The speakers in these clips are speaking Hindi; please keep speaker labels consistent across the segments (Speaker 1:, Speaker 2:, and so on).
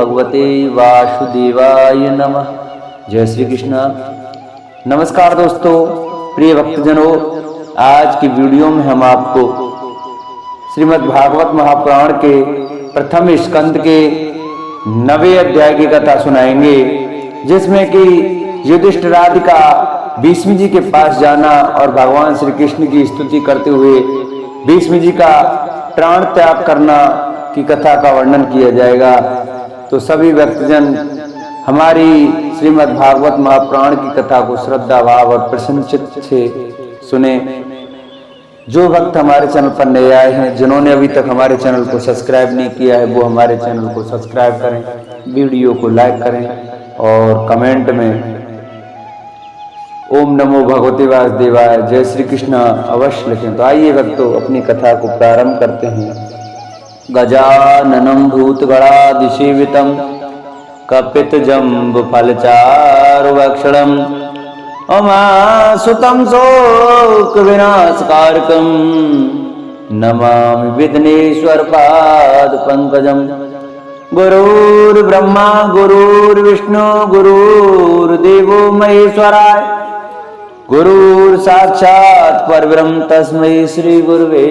Speaker 1: भगवते वासुदेवाय नमः। जय श्री कृष्ण। नमस्कार दोस्तों, प्रिय भक्तजनों, आज की वीडियो में हम आपको श्रीमद् भागवत महापुराण के प्रथम स्कंद के 9वें अध्याय की कथा सुनाएंगे, जिसमें कि युधिष्ठिरादि का भीष्म जी के पास जाना और भगवान श्री कृष्ण की स्तुति करते हुए भीष्म जी का प्राण त्याग करना की कथा का वर्णन किया जाएगा। तो सभी भक्तजन हमारी श्रीमद् भागवत महापुराण की कथा को श्रद्धा भाव और प्रसन्न चित्त से सुने। जो भक्त हमारे चैनल पर नए आए हैं, जिन्होंने अभी तक हमारे चैनल को सब्सक्राइब नहीं किया है, वो हमारे चैनल को सब्सक्राइब करें, वीडियो को लाइक करें और कमेंट में ओम नमो भगवते वासुदेवाय जय श्री कृष्ण अवश्य लिखें। तो आइए भक्तों, अपनी कथा को प्रारंभ करते हैं। गजाननं भूतगणाधिसेवितं कपितजम्बुफलचारुभक्षणं उमासुतं शोकविनाशकारकं नमामि विघ्नेश्वरपादपङ्कजं। गुरुर्ब्रह्मा गुरुर्विष्णु गुरुर्देवो महेश्वराय गुरुर्साक्षात् परब्रह्म तस्मै श्री गुरुवे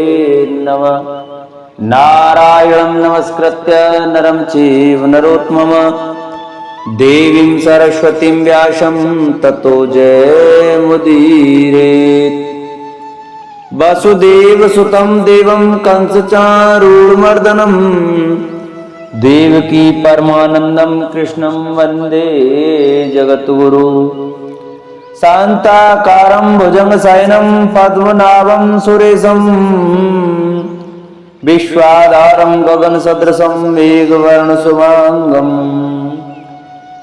Speaker 1: नमः। नारायणं नमस्कृत्य नरं चैव नरोत्तमं देवीं सरस्वतीं व्यासं ततो जयमुदीरयेत्। वसुदेवसुतं देवं कंसचारूढमर्दनं देवकी परमानन्दं कृष्णं वन्दे जगद्गुरु। शान्ताकारं भुजगशयनं पद्मनाभं सुरेशं विश्वाधारं गगनसदृशं मेघवर्णशुभांगं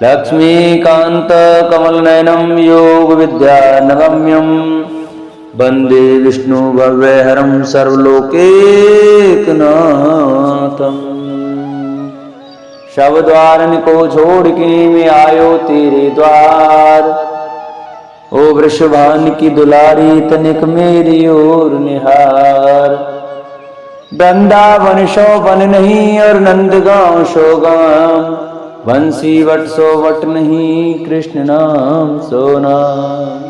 Speaker 1: लक्ष्मीकान्तकमलनयनं योगविद्यानगम्यं वन्दे विष्णुभवैहरं सर्वलोकैकनाथम्। शव द्वार को छोड़ के मैं आयो तेरे द्वार, ओ वृषभान की दुलारी तनिक मेरी ओर निहार। वृंदावन शोभन नहीं और नंदगांव शोगाम, बंसी वट सो वट नहीं कृष्ण नाम सो नाम।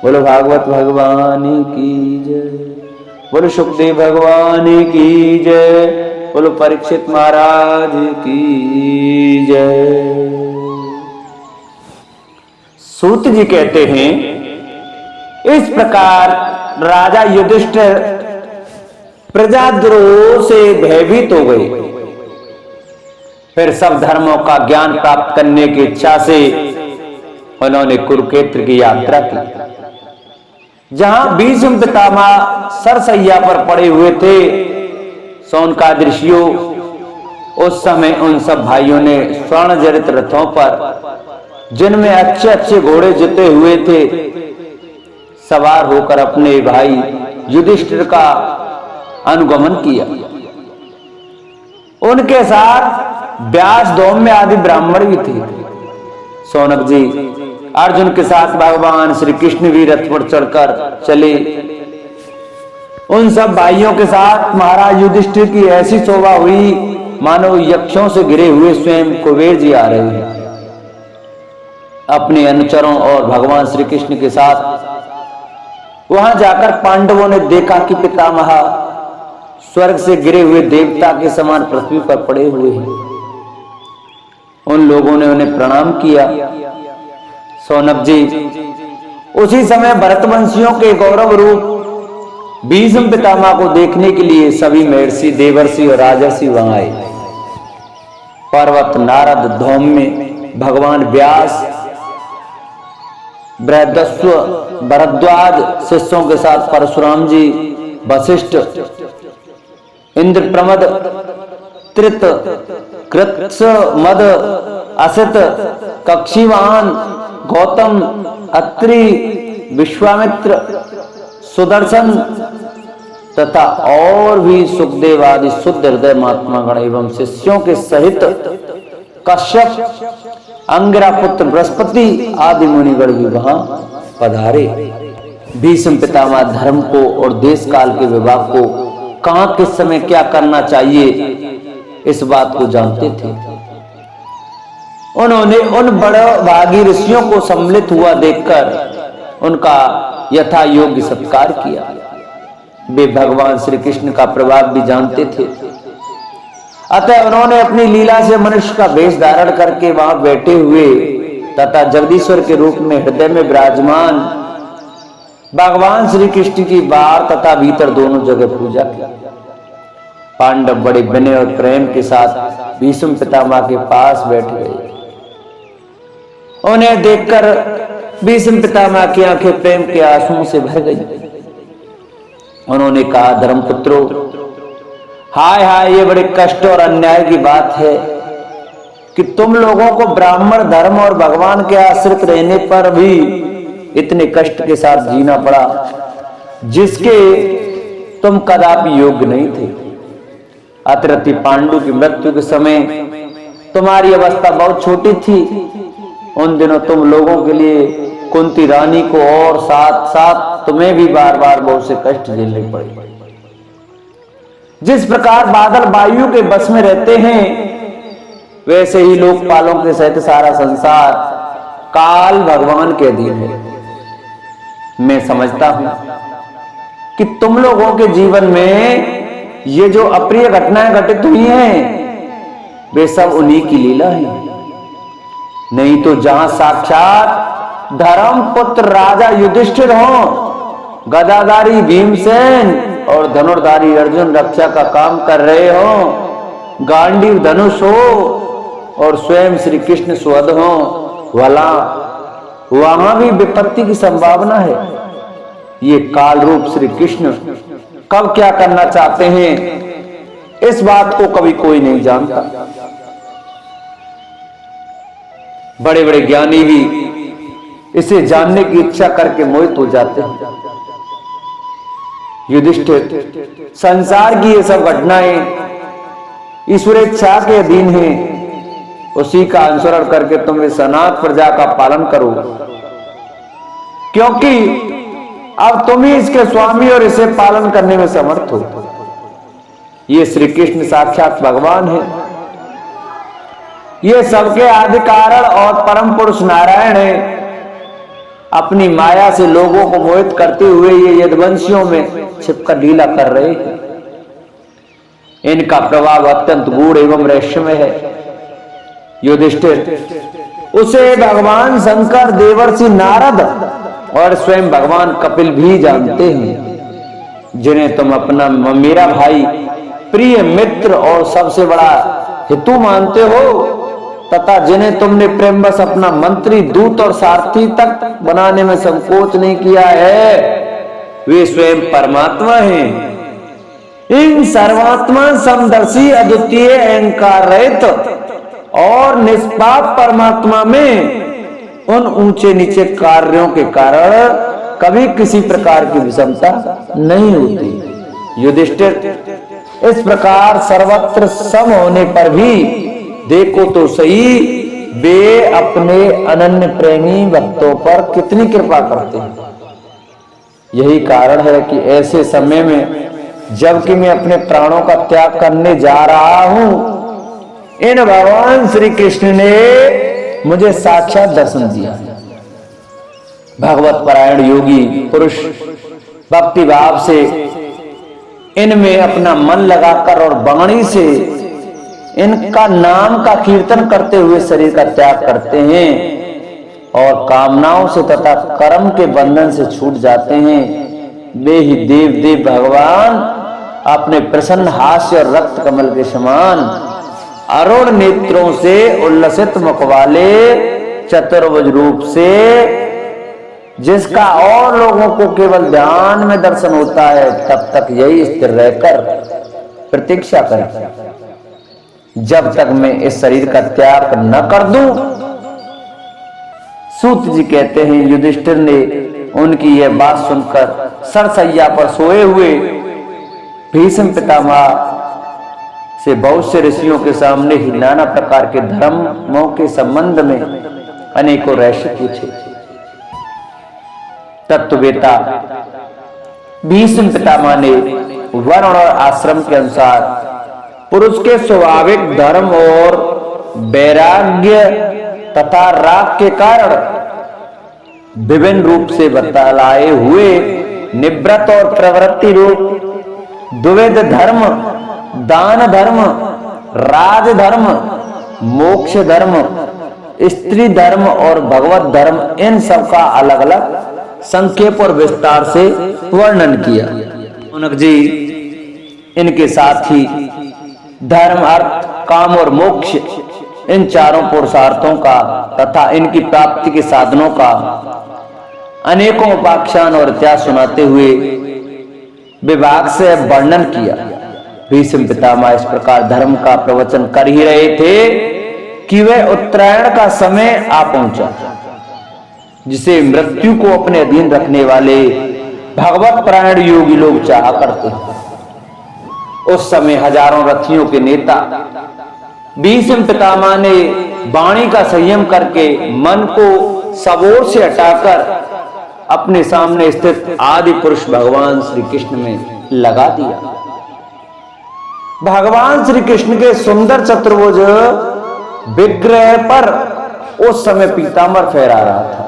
Speaker 1: बोलो भागवत भगवान की जय, बोलो सुखदेव भगवान की जय, बोलो परीक्षित महाराज की जय। सूत जी कहते हैं, इस प्रकार राजा युधिष्ठिर प्रजाद्रोह से भयभीत हो गए। फिर सब धर्मों का ज्ञान प्राप्त करने की इच्छा से उन्होंने कुरुक्षेत्र की यात्रा की, जहां भीष्म पितामह सरसैया पर पड़े हुए थे। शौनकादि ऋषियों, उस समय उन सब भाइयों ने स्वर्ण जड़ित रथों पर, जिनमें अच्छे अच्छे घोड़े जुते हुए थे, सवार होकर अपने भाई युधिष्ठिर का अनुगमन किया। उनके साथ व्यास, धौम्य आदि ब्राह्मण भी थे। शौनक जी अर्जुन के साथ भगवान श्री कृष्ण भी रथ पर चढ़कर चले। उन सब भाइयों के साथ महाराज युधिष्ठिर की ऐसी शोभा हुई मानो यक्षों से घिरे हुए स्वयं कुबेर जी आ रहे हैं। अपने अनुचरों और भगवान श्री कृष्ण के साथ वहां जाकर पांडवों ने देखा कि पितामह स्वर्ग से गिरे हुए देवता के समान पृथ्वी पर पड़े हुए हैं। उन लोगों ने उन्हें प्रणाम किया। शौनक जी उसी समय भरतवंशियों के गौरव रूप भीष्म पितामह को देखने के लिए सभी महर्षि, देवर्षि और राजर्षि वहां आए। पर्वत, नारद, धौम्य, भगवान व्यास, बृहदस्व, भरद्वाज शिष्यों के साथ परशुराम जी, वशिष्ठ, इंद्रप्रमद, त्रित, कृत्स, मद, असित, कक्षीवान, गौतम, अत्रि, विश्वामित्र, सुदर्शन तथा और भी सुखदेव आदि शुद्ध हृदय महात्मा गण एवं शिष्यों के सहित कश्यप, अंगिरा पुत्र बृहस्पति आदि मुनिगण भी वहां पधारे। भीष्म पितामह धर्म को और देश काल के विभाग को, कहां किस समय क्या करना चाहिए, इस बात को जानते थे। उन्होंने उन बड़े भागी ऋषियों को सम्मिलित हुआ देखकर उनका यथा योग्य सत्कार किया। वे भगवान श्री कृष्ण का प्रभाव भी जानते थे, अतः उन्होंने अपनी लीला से मनुष्य का वेश धारण करके वहां बैठे हुए तथा जगदीश्वर के रूप में हृदय में विराजमान भगवान श्री कृष्ण की बाहर तथा भीतर दोनों जगह पूजा की। पांडव बड़े विनय और प्रेम के साथ भीष्म पितामह के पास बैठ गए। उन्हें देखकर भीष्म पितामह की आंखें प्रेम के आंसुओं से भर गई। उन्होंने कहा, धर्मपुत्रों, हाय हाय, ये बड़े कष्ट और अन्याय की बात है कि तुम लोगों को ब्राह्मण धर्म और भगवान के आश्रित रहने पर भी इतने कष्ट के साथ जीना पड़ा जिसके तुम कदापि योग्य नहीं थे। अतिरथी पांडु की मृत्यु के समय तुम्हारी अवस्था बहुत छोटी थी। उन दिनों तुम लोगों के लिए कुंती रानी को और साथ साथ तुम्हें भी बार बार बहुत से कष्ट झेलने पड़े। जिस प्रकार बादल वायु के बस में रहते हैं, वैसे ही लोकपालों के सहित सारा संसार काल भगवान के अधीन है। मैं समझता हूं कि तुम लोगों के जीवन में ये जो अप्रिय घटनाएं घटित हुई हैं, वे सब उन्हीं की लीला है। नहीं तो जहां साक्षात धर्म पुत्र राजा युधिष्ठिर हो, गदाधारी भीमसेन और धनुर्धारी अर्जुन रक्षा का काम कर रहे हो, गांडीव धनुष हो और स्वयं श्री कृष्ण स्वद हो, भला वहां भी विपत्ति की संभावना है। ये काल रूप श्री कृष्ण कब क्या करना चाहते हैं, इस बात को कभी कोई नहीं जानता। बड़े बड़े ज्ञानी भी इसे जानने की इच्छा करके मोहित हो जाते हैं। युधिष्ठिर, संसार की ये सब घटनाएं ईश्वर इच्छा के अधीन हैं, उसी का अनुसरण करके तुम इस अनाथ प्रजा का पालन करो, क्योंकि अब तुम ही इसके स्वामी और इसे पालन करने में समर्थ हो। ये श्री कृष्ण साक्षात भगवान है, ये सबके आदि कारण और परम पुरुष नारायण है। अपनी माया से लोगों को मोहित करते हुए ये यदुवंशियों में छिपकर लीला कर रहे हैं। इनका प्रभाव अत्यंत गूढ़ एवं रहस्यमय है। युधिष्ठिर, उसे भगवान शंकर, देवर्षि नारद और स्वयं भगवान कपिल भी जानते हैं, जिन्हें तुम अपना मेरा भाई, प्रिय मित्र और सबसे बड़ा हितु मानते हो, तथा जिन्हें तुमने प्रेमवश अपना मंत्री, दूत और सारथी तक बनाने में संकोच नहीं किया है, वे स्वयं परमात्मा हैं। इन सर्वात्मा समदर्शी अद्वितीय अहंकार रहित और निष्पाप परमात्मा में उन ऊंचे नीचे कार्यों के कारण कभी किसी प्रकार की विषमता नहीं होती। युधिष्ठिर, इस प्रकार सर्वत्र सम होने पर भी देखो तो सही, वे अपने अनन्य प्रेमी भक्तों पर कितनी कृपा करते हैं। यही कारण है कि ऐसे समय में जबकि मैं अपने प्राणों का त्याग करने जा रहा हूं, इन भगवान श्री कृष्ण ने मुझे साक्षात दर्शन दिया। भगवत परायण योगी पुरुष भक्ति भाव से इनमें अपना मन लगाकर और वाणी से इनका नाम का कीर्तन करते हुए शरीर का त्याग करते हैं और कामनाओं से तथा कर्म के बंधन से छूट जाते हैं। वे ही देव देव भगवान अपने प्रसन्न हास्य और रक्त कमल के समान अरुण नेत्रों से उल्लसित मुख वाले चतुर्भुज रूप से, जिसका और लोगों को केवल ध्यान में दर्शन होता है, तब तक यही स्थिर रहकर प्रतीक्षा करें जब तक मैं इस शरीर का त्याग न कर दूं। सूत जी कहते हैं, युधिष्ठिर ने उनकी यह बात सुनकर सरसैया पर सोए हुए भीष्म पितामह से बहुत से ऋषियों के सामने ही नाना प्रकार के धर्मों के संबंध में अनेकों रहस्य पूछे। तत्ववेता भीष्म पितामह ने वर्ण और आश्रम के अनुसार पुरुष के स्वाभाविक धर्म और वैराग्य तथा राग के कारण विभिन्न रूप से बतलाए हुए निवृत्त और प्रवृत्ति रूप द्विविध धर्म, दान धर्म, राज धर्म, मोक्ष धर्म, स्त्री धर्म और भगवत धर्म, इन सब का अलग अलग संक्षेप और विस्तार से वर्णन किया। रौनक जी इनके साथ ही धर्म, अर्थ, काम और मोक्ष, इन चारों पुरुषार्थों का तथा इनकी प्राप्ति के साधनों का अनेकों उपाख्यान और इतिहास सुनाते हुए विभाग से वर्णन किया। भीष्म पितामह इस प्रकार धर्म का प्रवचन कर ही रहे थे कि वह उत्तरायण का समय आ पहुंचा, जिसे मृत्यु को अपने अधीन रखने वाले भगवत परायण योगी लोग चाहा करते हैं। उस समय हजारों रथियों के नेता भीष्म पितामह ने वाणी का संयम करके मन को सबोर से हटाकर अपने सामने स्थित आदि पुरुष भगवान श्री कृष्ण में लगा दिया। भगवान श्री कृष्ण के सुंदर चतुर्भुज विग्रह पर उस समय पीतांबर फहरा रहा था।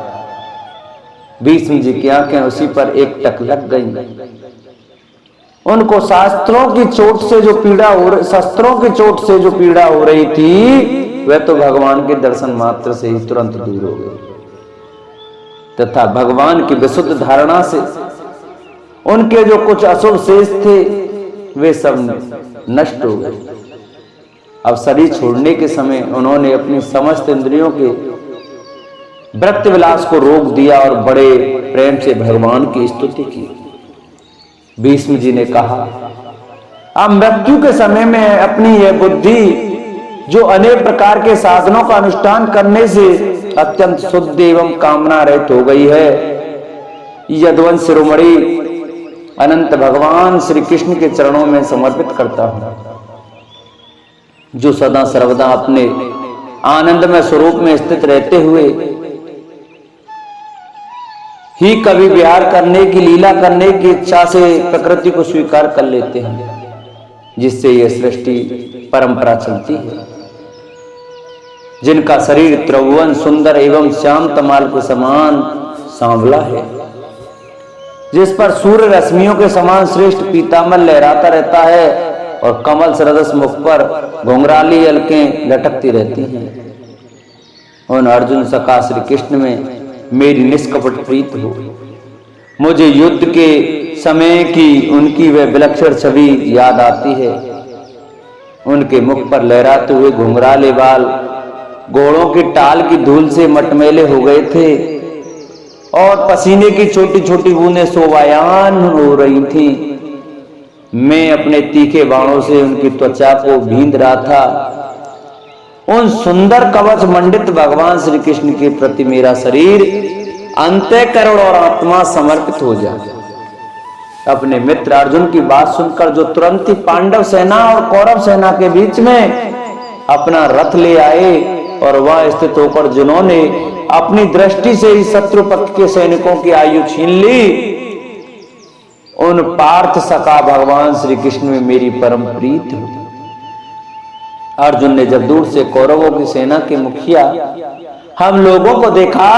Speaker 1: भीष्म जी की आंखें उसी पर एक टक लग गई। उनको शस्त्रों की चोट से जो पीड़ा हो रही थी, वह तो भगवान के दर्शन मात्र से ही तुरंत दूर हो गई तथा भगवान की विशुद्ध धारणा से उनके जो कुछ अशुभ शेष थे वे सब नष्ट हो गए। अब शरीर छोड़ने के समय उन्होंने अपनी समस्त इंद्रियों के वृत्ति विलास को रोक दिया और बड़े प्रेम से भगवान की स्तुति की। भीष्म जी ने कहा, अब मृत्यु के समय में अपनी यह बुद्धि जो अनेक प्रकार के साधनों का अनुष्ठान करने से अत्यंत शुद्ध एवं कामना रहित हो गई है, यदुवंश शिरोमणि अनंत भगवान श्री कृष्ण के चरणों में समर्पित करता हूं, जो सदा सर्वदा अपने आनंदमय स्वरूप में स्थित रहते हुए ही कभी विहार करने की, लीला करने की इच्छा से प्रकृति को स्वीकार कर लेते हैं, जिससे यह सृष्टि परंपरा चलती है। जिनका शरीर त्रिभुवन सुंदर एवं श्याम तमाल के समान सांवला है, जिस पर सूर्य रश्मियों के समान श्रेष्ठ पीतांबर लहराता रहता है और कमल सरदस मुख पर घुंघराली अलकें लटकती रहती हैं। उन अर्जुन सखा श्री कृष्ण में मेरी निष्कपट प्रीत हो। मुझे युद्ध के समय की उनकी वह विलक्षण छवि याद आती है। उनके मुख पर लहराते हुए घुंघराले बाल घोड़ों की टाल की धूल से मटमैले हो गए थे और पसीने की छोटी छोटी बूंदें शोभायान हो रही थी। मैं अपने तीखे बाणों से उनकी त्वचा को भींद रहा था। उन सुंदर कवच मंडित भगवान श्री कृष्ण के प्रति मेरा शरीर, अंतःकरण और आत्मा समर्पित हो जाए। अपने मित्र अर्जुन की बात सुनकर जो तुरंत ही पांडव सेना और कौरव सेना के बीच में अपना रथ ले आए और वहां स्थित होकर जिन्होंने अपनी दृष्टि से ही शत्रु पक्ष के सैनिकों की आयु छीन ली, उन पार्थ सखा भगवान श्री कृष्ण में मेरी परम प्रीत हुई। अर्जुन ने जब दूर से कौरवों की सेना के मुखिया हम लोगों को देखा,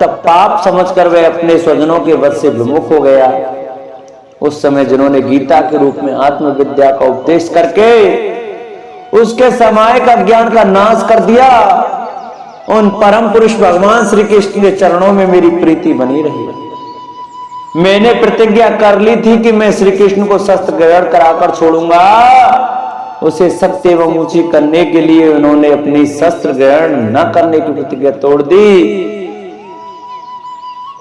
Speaker 1: तब पाप समझकर वह अपने स्वजनों के वध से विमुख हो गया। उस समय जिन्होंने गीता के रूप में आत्मविद्या का उपदेश करके उसके समय का ज्ञान का नाश कर दिया, उन परम पुरुष भगवान श्री कृष्ण के चरणों में मेरी प्रीति बनी रही। मैंने प्रतिज्ञा कर ली थी कि मैं श्री कृष्ण को शस्त्र ग्रहण कराकर छोड़ूंगा। उसे सत्य एवं ऊंची करने के लिए उन्होंने अपनी शस्त्र ग्रहण न करने की प्रतिज्ञा तोड़ दी।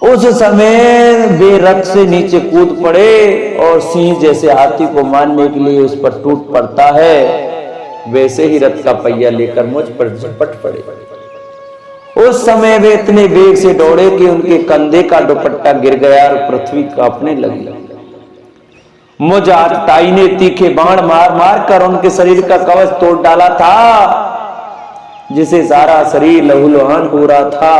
Speaker 1: उस समय वे रथ से नीचे कूद पड़े और सिंह जैसे हाथी को मारने के लिए उस पर टूट पड़ता है, वैसे ही रथ का पहिया लेकर मुझ पर झपट पड़े। उस समय वे इतने वेग से दौड़े कि उनके कंधे का दुपट्टा गिर गया और पृथ्वी कांपने लगी। मुझ आतताई ने तीखे बाण मार मार कर उनके शरीर का कवच तोड़ डाला था, जिसे सारा शरीर लहूलुहान हो रहा था।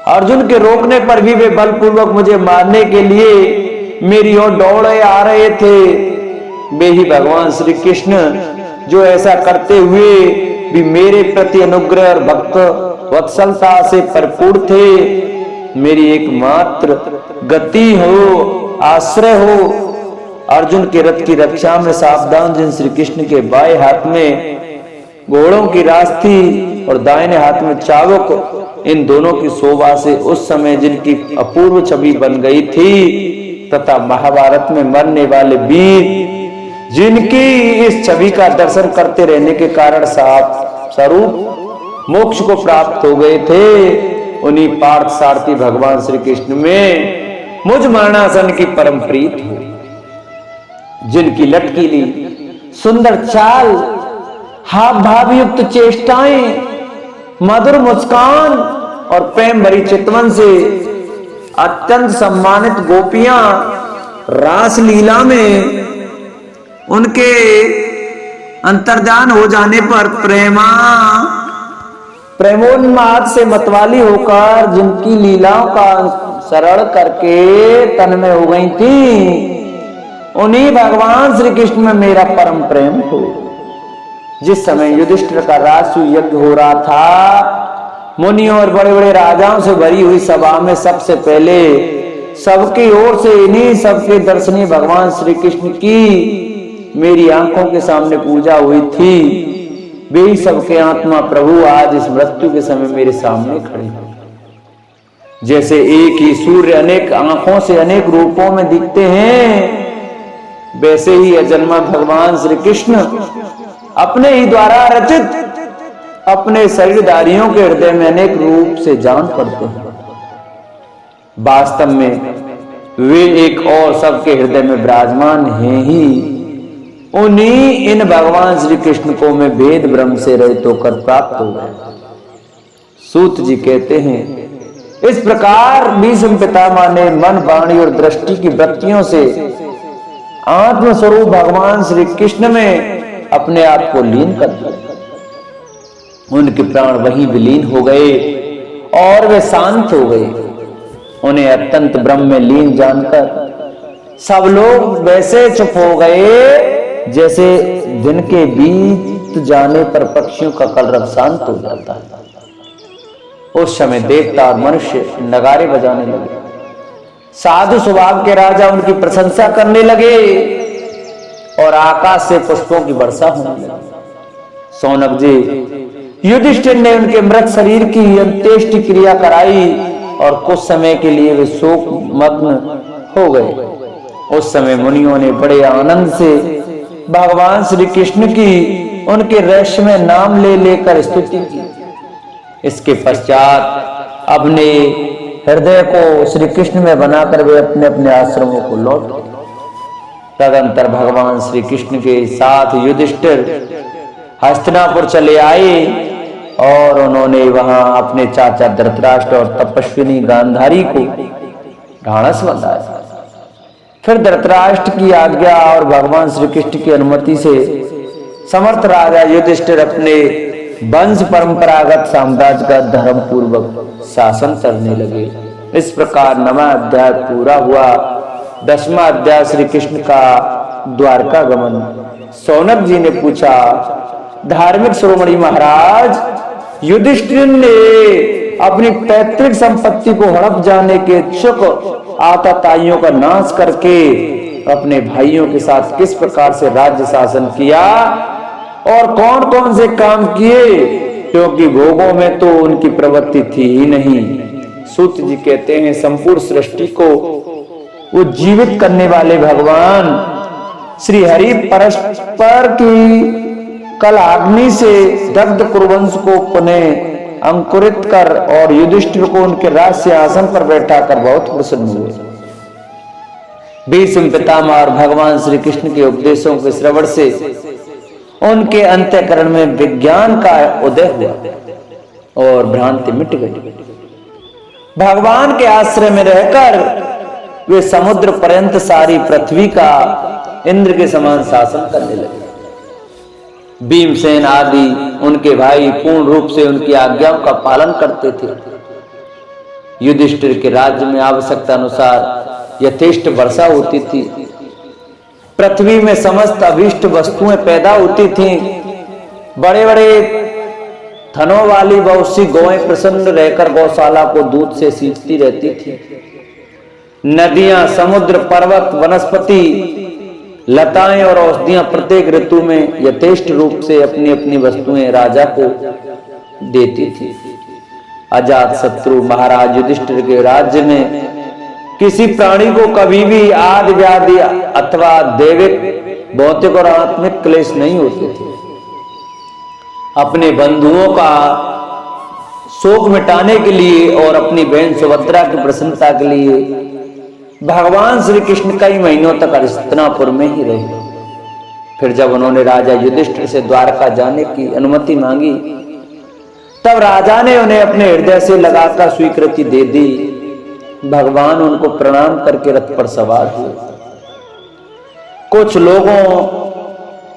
Speaker 1: अर्जुन के रोकने पर भी वे बलपूर्वक मुझे मारने के लिए मेरी ओर दौड़े आ रहे थे। वे ही भगवान श्री कृष्ण जो ऐसा करते हुए भी मेरे प्रति अनुग्रह और भक्त वत्सलता से भरपूर थे। मेरी एकमात्र गति हो, आश्रय हो। अर्जुन के रथ की रक्षा में सावधान जिन श्री कृष्ण के बाएं हाथ में घोड़ों की रास थी और दाहिने हाथ में चाबुक, इन दोनों की शोभा से उस समय जिनकी अपूर्व छवि बन गई थी, तथा महाभारत में मरने वाले वीर जिनकी इस छवि का दर्शन करते रहने के कारण स्वरूप मोक्ष को प्राप्त हो गए थे, उन्हीं पार्थ सारथी भगवान श्री कृष्ण में मुझ मरणासन की परम प्रीत हो। जिनकी लटकीली सुंदर चाल, हाव भाव युक्त चेष्टाएं, मधुर मुस्कान और प्रेम भरी चितवन से अत्यंत सम्मानित गोपियां रास लीला में उनके अंतर्धान हो जाने पर प्रेमोन्माद से मतवाली होकर जिनकी लीलाओं का शरण करके तन में हो गई थी, उन्हीं भगवान श्री कृष्ण में मेरा परम प्रेम हो। जिस समय युधिष्ठिर का राजसूय यज्ञ हो रहा था, मुनियों और बड़े बड़े राजाओं से भरी हुई सभा में सबसे पहले सबकी ओर से इन्हीं सबके दर्शनीय भगवान श्री कृष्ण की मेरी आंखों के सामने पूजा हुई थी। वे ही सबके आत्मा प्रभु आज इस मृत्यु के समय मेरे सामने खड़े हैं। जैसे एक ही सूर्य अनेक आंखों से अनेक रूपों में दिखते हैं, वैसे ही अजन्मा भगवान श्री कृष्ण अपने ही द्वारा रचित अपने शरीरधारियों के हृदय में अनेक रूप से जान पड़ते हैं। वास्तव में वे एक और सबके हृदय में विराजमान हैं ही। उन्हीं इन भगवान श्री कृष्ण को मैं भेद ब्रह्म से रहित होकर प्राप्त हो गया। सूत जी कहते हैं, इस प्रकार भीष्म पितामह ने मन, वाणी और दृष्टि की वृत्तियों से आत्मस्वरूप भगवान श्री कृष्ण में अपने आप को लीन कर दिया। उनके प्राण वहीं विलीन हो गए और वे शांत हो गए। उन्हें अत्यंत ब्रह्म में लीन जानकर सब लोग वैसे चुप हो गए जैसे दिन के बीत जाने पर पक्षियों का कलरव शांत हो जाता है। उस समय देवता और मनुष्य नगारे बजाने लगे। साधु स्वभाव के राजा उनकी प्रशंसा करने लगे और आकाश से पुष्पों की वर्षा होने लगी। सौनक जी, युधिष्ठिर ने उनके मृत शरीर की अंत्येष्टि क्रिया कराई और कुछ समय के लिए वे शोक मग्न हो गए। उस समय मुनियों ने बड़े आनंद से भगवान श्री कृष्ण की उनके रहस्यमय नाम ले लेकर स्तुति की। इसके पश्चात अपने हृदय को श्री कृष्ण में बनाकर वे अपने अपने आश्रमों को लौट गए। तदंतर भगवान श्री कृष्ण के साथ युधिष्ठिर हस्तिनापुर चले आए और उन्होंने वहां अपने चाचा धृतराष्ट्र और तपस्विनी गांधारी को ढाढ़स बंधाया। फिर धृतराष्ट्र की आज्ञा और भगवान श्री कृष्ण की अनुमति से समर्थ राजा युधिष्ठिर अपने वंश परंपरागत साम्राज्य का धर्म पूर्वक शासन करने लगे। इस प्रकार 9वां अध्याय पूरा हुआ। 10वां अध्याय श्री कृष्ण का द्वारका गमन। सौनक जी ने पूछा, धार्मिक शिरोमणि महाराज, युधिष्ठिर ने अपनी पैतृक संपत्ति को हड़प जाने के इच्छुक आतताइयों का नाश करके अपने भाइयों के साथ किस प्रकार से राज्य शासन किया और कौन कौन से काम किए, क्योंकि भोगों में तो उनकी प्रवृत्ति थी ही नहीं। सूत जी कहते हैं, संपूर्ण सृष्टि को उज्जीवित करने वाले भगवान श्री हरि परस्पर की कल अग्नि से दग्ध कुरुवंश को पुनः अंकुरित कर और युधिष्ठिर को उनके राज सिंहासन पर बैठाकर बहुत प्रसन्न हुए। भीष्म पितामह और भगवान श्री कृष्ण के उपदेशों के श्रवण से उनके अंतःकरण में विज्ञान का उदय हुआ और भ्रांति मिट गई। भगवान के आश्रय में रहकर वे समुद्र पर्यंत सारी पृथ्वी का इंद्र के समान शासन करने लगे। भीमसेन आदि उनके भाई पूर्ण रूप से उनकी आज्ञाओं का पालन करते थे। युधिष्ठिर के राज्य में आवश्यकता अनुसार यथेष्ट वर्षा होती थी। पृथ्वी में समस्त अभीष्ट वस्तुएं पैदा होती थीं। बड़े बड़े थनों वाली बहुत सी गौएं प्रसन्न रहकर गौशाला को दूध से सींचती रहती थी। नदियां, समुद्र, पर्वत, वनस्पति, लताएं और औषधियां प्रत्येक ऋतु में यथेष्ट रूप से अपनी अपनी वस्तुएं राजा को देती थी। अजात शत्रु महाराज युधिष्ठिर के राज्य में किसी प्राणी को कभी भी आदि व्याधि अथवा दैविक, भौतिक और आत्मिक क्लेश नहीं होते थे। अपने बंधुओं का शोक मिटाने के लिए और अपनी बहन सुभद्रा की प्रसन्नता के लिए भगवान श्री कृष्ण कई महीनों तक हस्तिनापुर में ही रहे। फिर जब उन्होंने राजा युधिष्ठिर से द्वारका जाने की अनुमति मांगी, तब राजा ने उन्हें अपने हृदय से लगाकर स्वीकृति दे दी। भगवान उनको प्रणाम करके रथ पर सवार हुए। कुछ लोगों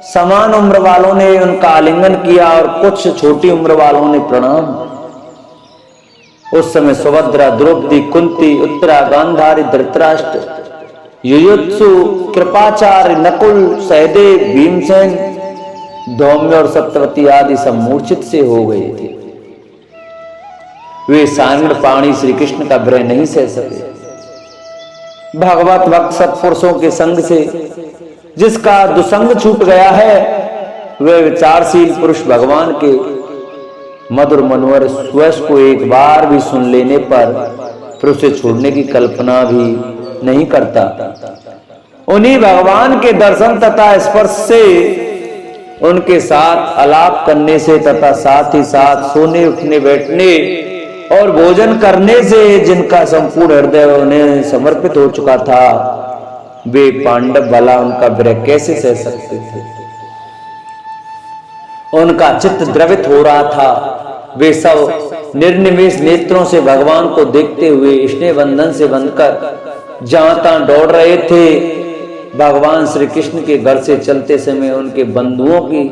Speaker 1: समान उम्र वालों ने उनका आलिंगन किया और कुछ छोटी उम्र वालों ने प्रणाम। उस समय सुभद्रा, द्रौपदी, कुंती, उत्तरा, गांधारी, धृतराष्ट्र, युयुत्सु, कृपाचार्य, नकुल, सहदेव, भीमसेन, धौम्य और सत्यवती आदि सब मूर्छित से हो गए थे। वे सांगड़ पाणी श्री कृष्ण का विरह नहीं सह सके। भगवत भक्त सत्पुरुषों के संग से जिसका दुसंग छूट गया है, वे विचारशील पुरुष भगवान के मधुर मनोहर स्वयं को एक बार भी सुन लेने पर फिर उसे छोड़ने की कल्पना भी नहीं करता। उन्हीं भगवान के दर्शन तथा स्पर्श से, उनके साथ आलाप करने से तथा साथ ही साथ सोने, उठने, बैठने और भोजन करने से जिनका संपूर्ण हृदय उन्हें समर्पित हो चुका था, वे पांडव भला उनका विरह कैसे सह सकते थे। उनका चित्त द्रवित हो रहा था। वे सब निर्निमेष नेत्रों से भगवान को देखते हुए स्नेह बंधन से बंधकर जहां तहां दौड़ रहे थे। भगवान श्री कृष्ण के घर से चलते समय उनके बंधुओं की,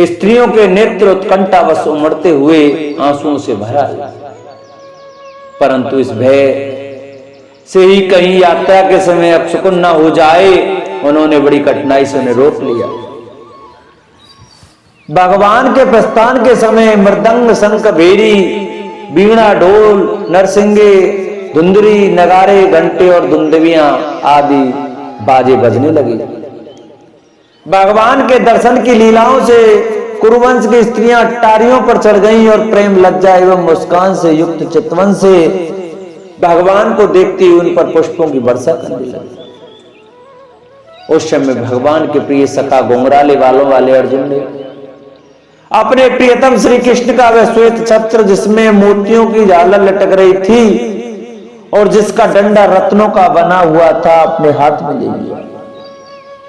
Speaker 1: स्त्रियों के नेत्र उत्कंठावश उमड़ते हुए आंसुओं से भरा। परंतु इस भय से ही कहीं यात्रा के समय अपशकुन न हो जाए, उन्होंने बड़ी कठिनाई से उन्हें रोक लिया। भगवान के प्रस्थान के समय मृदंग, शंख, भेरी, वीणा, ढोल, नरसिंगे, धुंधरी, नगारे, घंटे और दुंदुभियां आदि बाजे बजने लगे। भगवान के दर्शन की लीलाओं से कुरुवंश की स्त्रियां अट्टारियों पर चढ़ गईं और प्रेम, लज्जा एवं मुस्कान से युक्त चितवन से भगवान को देखती हुई उन पर पुष्पों की वर्षा करने लगी। उस समय भगवान के प्रिय सखा घुंघराले बालों वाले अर्जुन ने अपने प्रियतम श्री कृष्ण का वह श्वेत छत्र, जिसमें मोतियों की झालर लटक रही थी और जिसका डंडा रत्नों का बना हुआ था, अपने हाथ में ले लिया।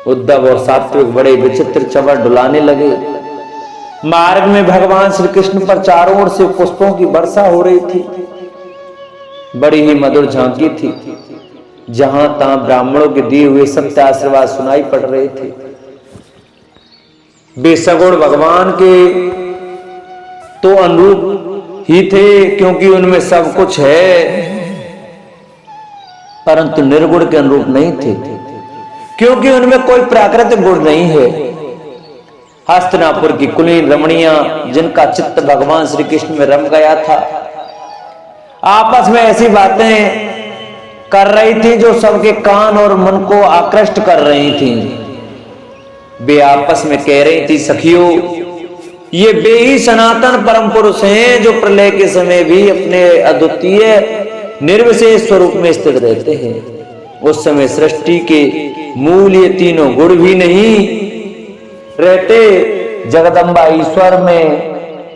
Speaker 1: उद्धव और सात्विक बड़े विचित्र चवर डुलाने लगे। मार्ग में भगवान श्री कृष्ण पर चारों ओर से पुष्पों की वर्षा हो रही थी। बड़ी ही मधुर झांकी थी। जहां तहां ब्राह्मणों के दिए हुए सत्य आशीर्वाद सुनाई पड़ रहे थे। बेसगुण भगवान के तो अनुरूप ही थे, क्योंकि उनमें सब कुछ है, परंतु निर्गुण के अनुरूप नहीं थे, क्योंकि उनमें कोई प्राकृतिक गुण नहीं है। हस्तिनापुर की कुलीन रमणियां, जिनका चित्त भगवान श्री कृष्ण में रम गया था, आपस में ऐसी बातें कर रही थी जो सबके कान और मन को आकृष्ट कर रही थी। वे आपस में कह रही थी, सखियों, ये वे ही सनातन परम पुरुष हैं जो प्रलय के समय भी अपने अद्वितीय निर्विशेष स्वरूप में स्थित रहते हैं। उस समय सृष्टि के मूल ये तीनों गुण भी नहीं रहते। जगदम्बा ईश्वर में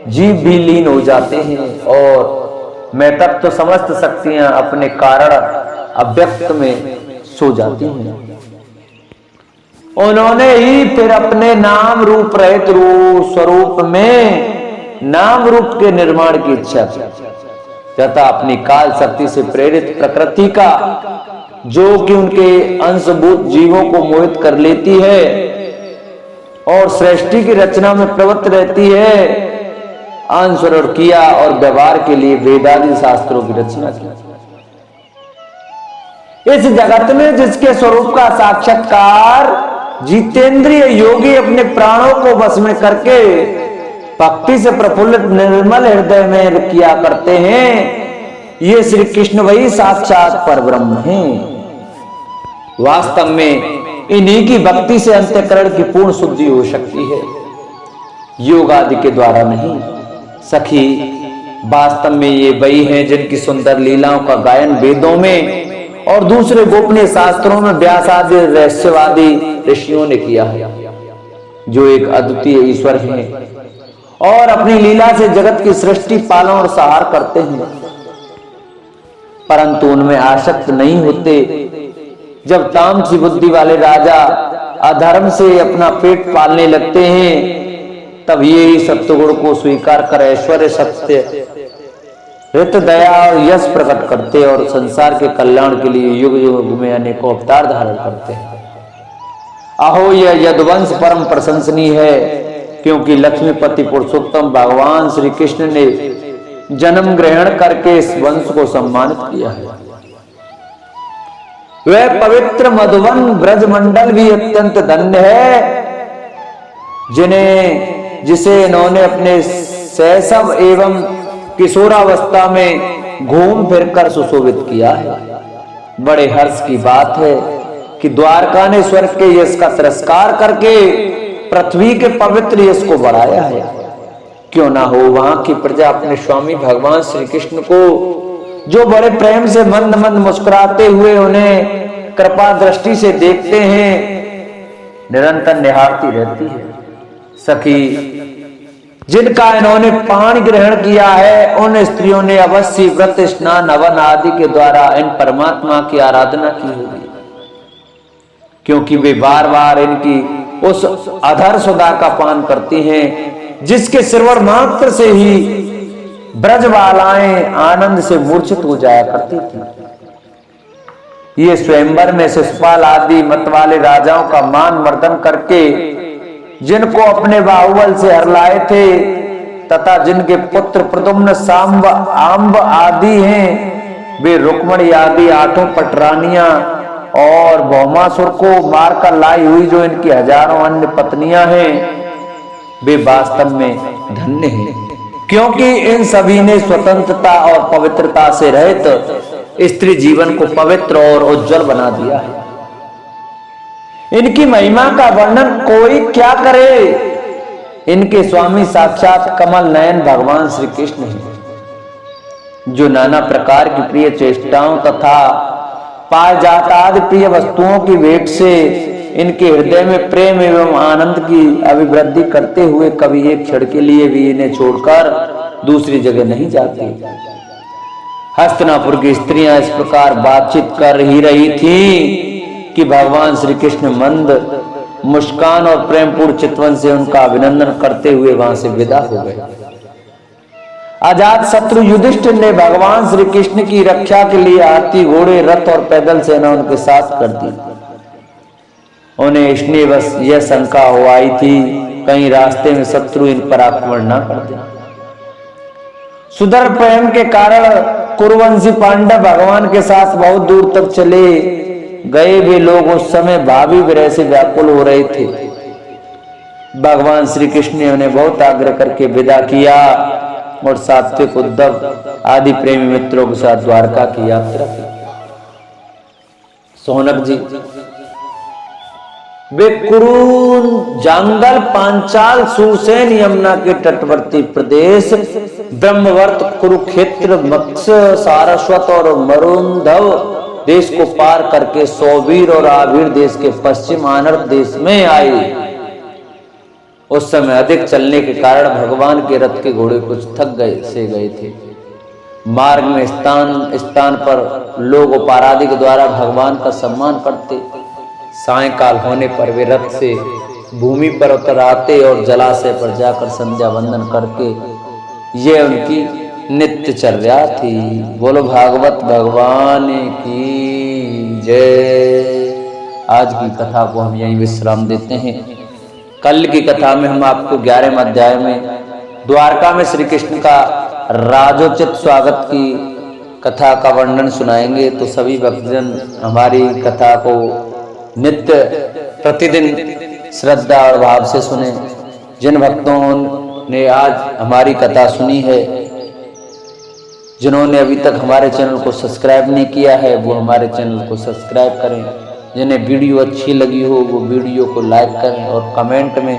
Speaker 1: जीव भी लीन हो जाते हैं और मैं तब तो समस्त शक्तियां अपने कारण अव्यक्त में सो जाती हैं। उन्होंने ही फिर अपने नाम रूप रहित स्वरूप में नाम रूप के निर्माण की इच्छा तथा अपनी काल शक्ति से प्रेरित प्रकृति का, जो कि उनके अंशभूत जीवों को मोहित कर लेती है और सृष्टि की रचना में प्रवृत्त रहती है, अनुसरण किया और व्यवहार के लिए वेदादि शास्त्रों की रचना की। इस जगत में जिसके स्वरूप का साक्षात्कार जितेंद्रिय योगी अपने प्राणों को वश में करके भक्ति से प्रफुल्लित निर्मल हृदय में किया करते हैं, ये श्री कृष्ण वही साक्षात परब्रह्म हैं। वास्तव में इन्हीं की भक्ति से अंतःकरण की पूर्ण शुद्धि हो सकती है, योग आदि के द्वारा नहीं। सखी, वास्तव में ये वही हैं जिनकी सुंदर लीलाओं का गायन वेदों में और दूसरे गोपनीय शास्त्रों में व्यास आदि रहस्यवादी ऋषियों ने किया है, जो एक अद्वितीय ईश्वर हैं और अपनी लीला से जगत की सृष्टि पालन और संहार करते हैं, परंतु उनमें आसक्त नहीं होते। जब तामसी बुद्धि वाले राजा अधर्म से अपना पेट पालने लगते हैं, तब ये ही सत्वगुण को स्वीकार कर ऐश्वर्य, सत्य, हित, दया और यश प्रकट करते और संसार के कल्याण के लिए युग युग में अनेकों अवतार धारण करते हैं। अहो, यह यदुवंश परम प्रशंसनीय है, क्योंकि लक्ष्मीपति पुरुषोत्तम भगवान श्री कृष्ण ने जन्म ग्रहण करके इस वंश को सम्मानित किया है। वह पवित्र मधुवन ब्रजमंडल भी अत्यंत धन्य है, जिसे इन्होंने अपने शैशव एवं किशोरावस्था में घूम फिरकर सुशोभित किया है। बड़े हर्ष की बात है कि द्वारका ने स्वर्ग के यश का तिरस्कार करके पृथ्वी के पवित्र यश को बढ़ाया है। क्यों ना हो वहां की प्रजा अपने स्वामी भगवान श्री कृष्ण को, जो बड़े प्रेम से मंद मंद मुस्कुराते हुए उन्हें कृपा दृष्टि से देखते हैं, निरंतर निहारती रहती है। सखी, जिनका इन्होंने पान ग्रहण किया है, उन स्त्रियों ने अवश्य व्रत, स्नान, हवन आदि के द्वारा इन परमात्मा की आराधना की होगी, क्योंकि वे बार बार इनकी उस अधर सुधा का पान करती हैं, जिसके श्रवण मात्र से ही ब्रजबालाएं आनंद से मूर्छित हो जाया करती थी। ये स्वयंवर में शिशुपाल आदि मत वाले राजाओं का मान मर्दन करके जिनको अपने बाहुबल से हरलाए थे, तथा जिनके पुत्र प्रद्युम्न, सांब, आंब आदि हैं, वे रुक्मणी आदि 8 पटरानियां और भौमासुर को मारकर लाई हुई जो इनकी हजारों अन्य पत्नियां हैं, वे वास्तव में धन्य हैं, क्योंकि इन सभी ने स्वतंत्रता और पवित्रता से रहित स्त्री जीवन को पवित्र और उज्जवल बना दिया है। इनकी महिमा का वर्णन कोई क्या करे। इनके स्वामी साक्षात कमल नयन भगवान श्री कृष्ण हैं, जो नाना प्रकार की प्रिय चेष्टाओं तथा पारिजातादि प्रिय वस्तुओं की भेंट से इनके हृदय में प्रेम एवं आनंद की अभिवृद्धि करते हुए कभी एक क्षण के लिए भी इन्हें छोड़कर दूसरी जगह नहीं जाती। हस्तिनापुर की स्त्रियां इस प्रकार बातचीत कर ही रही थीं कि भगवान श्री कृष्ण मंद मुस्कान और प्रेमपूर्ण चितवन से उनका अभिनंदन करते हुए वहां से विदा हो गए। अजात शत्रु युधिष्ठिर ने भगवान श्री कृष्ण की रक्षा के लिए हाथी, घोड़े, रथ और पैदल सेना उनके साथ कर दी। उन्हें इसलिए बस यह शंका हो आई थी, कहीं रास्ते में शत्रु इन पर आक्रमण न कर दे। सुदृढ़ प्रेम के कारण कुरुवंशी पांडव भगवान के साथ बहुत दूर तक चले गए। वे लोग उस समय भावी विरह से व्याकुल हो रहे थे। भगवान श्री कृष्ण ने उन्हें बहुत आग्रह करके विदा किया और सात्विक, उद्धव आदि प्रेमी मित्रों के साथ द्वारका की यात्रा की। सोनक जी, वे कुरुन, जांगल, पांचाल, सुसेन, यमुना के तटवर्ती प्रदेश, ब्रह्मवर्त, कुरुक्षेत्र, मत्स्य, सारस्वत और मरुंधव देश को पार करके सौवीर और आवीर देश के पश्चिम आनर्त देश में आए। उस समय अधिक चलने के कारण भगवान के रथ के घोड़े कुछ थक गए थे। मार्ग में स्थान पर लोग उपारादि के द्वारा भगवान का सम्मान करते। सायंकाल होने पर वे रथ से भूमि पर उतर आते और जलाशय पर जाकर संध्या वंदन करके, ये उनकी नित्यचर्या थी। बोलो भागवत भगवान की जय। आज की कथा को हम यहीं विश्राम देते हैं। कल की कथा में हम आपको 11वें अध्याय में द्वारका में श्री कृष्ण का राजोचित स्वागत की कथा का वर्णन सुनाएंगे। तो सभी भक्तजन हमारी कथा को नित्य प्रतिदिन श्रद्धा और भाव से सुने। जिन भक्तों ने आज हमारी कथा सुनी है, जिन्होंने अभी तक हमारे चैनल को सब्सक्राइब नहीं किया है वो हमारे चैनल को सब्सक्राइब करें। जिन्हें वीडियो अच्छी लगी हो वो वीडियो को लाइक करें और कमेंट में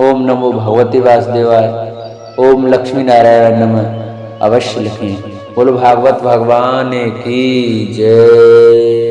Speaker 1: ओम नमो भगवते वासुदेवाय, ओम लक्ष्मी नारायण नमः अवश्य लिखें। बोलो भागवत भगवान की जय।